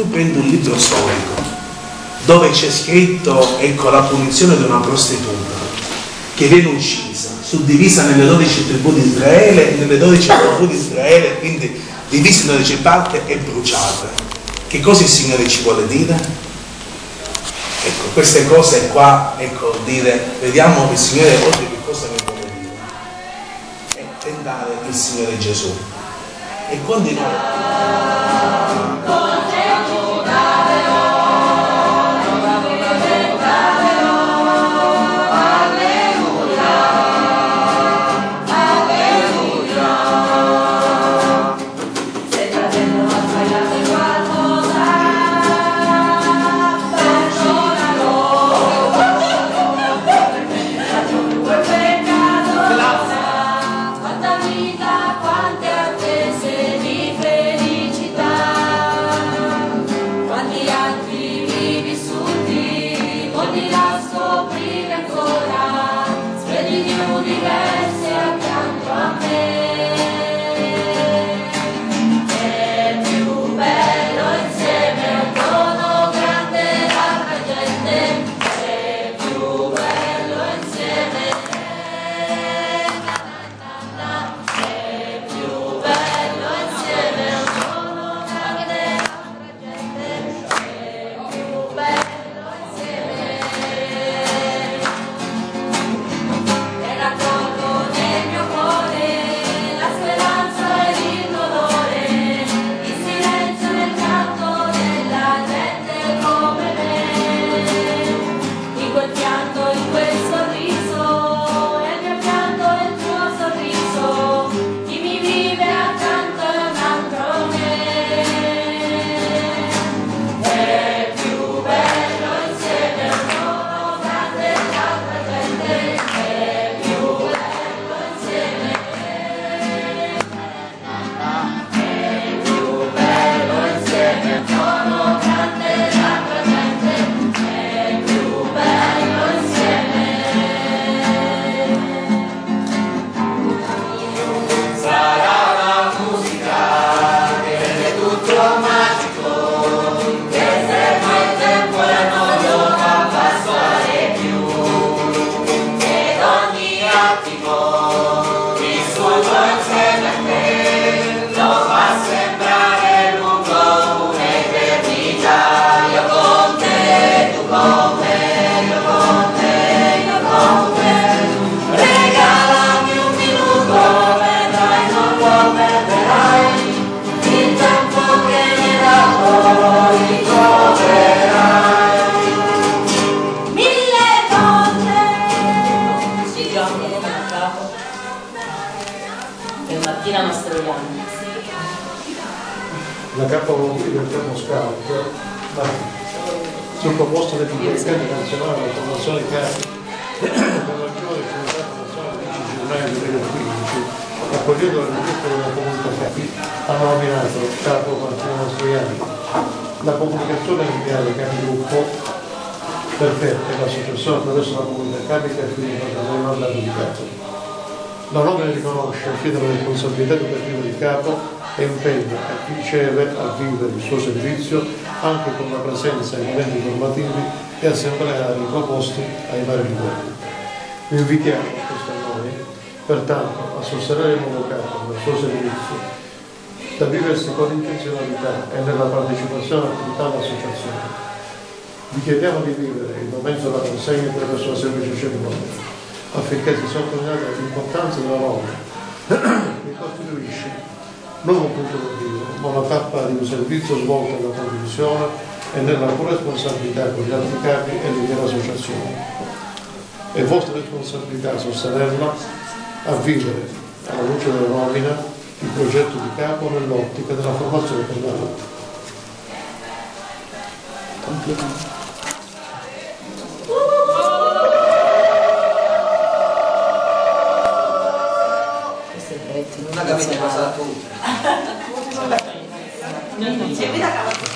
Prendo un libro storico dove c'è scritto, ecco, la punizione di una prostituta che viene uccisa, suddivisa nelle 12 tribù di Israele, nelle 12 tribù di Israele, quindi divisa in 12 parti e bruciata. Che cosa il Signore ci vuole dire? Ecco, queste cose qua, ecco, dire, vediamo il Signore oggi che cosa mi vuole dire. E tentare il Signore Gesù. E continuare. La capogruppo del Capo Scout sul proposto del Comitato nazionale della formazione CAPI per la giovane comunità nazionale del 10 gennaio 2015, accogliendo la richiesta della comunità CAPI, hanno nominato Capo Martino Mastroianni. La comunicazione inviata al Capigruppo perfetta l'associazione attraverso la comunità CAPI che ha finito il mandato di capo. La nomina riconosce e affida la responsabilità educativa di capo e impegna a chi riceve a vivere il suo servizio anche con la presenza ai livelli formativi e assembleari proposti ai vari livelli. Vi invitiamo a questo noi, pertanto, a sostenere il nuovo capo nel suo servizio, da viversi con intenzionalità e nella partecipazione all'attività dell'associazione. Vi chiediamo di vivere il momento della consegna attraverso la semplice cerimonia, affinché si sottolinei l'importanza della nomina che costituisce non un punto d'arrivo, ma una tappa di un servizio svolto nella condivisione e nella corresponsabilità con gli altri capi e l'intera associazione. È vostra responsabilità sostenerla, a vivere alla luce della nomina il progetto di capo nell'ottica della formazione per la vita. Complimenti. Questo è il brevetto. Non ha capito cosa la punta. Non c'è, vedi la cavata.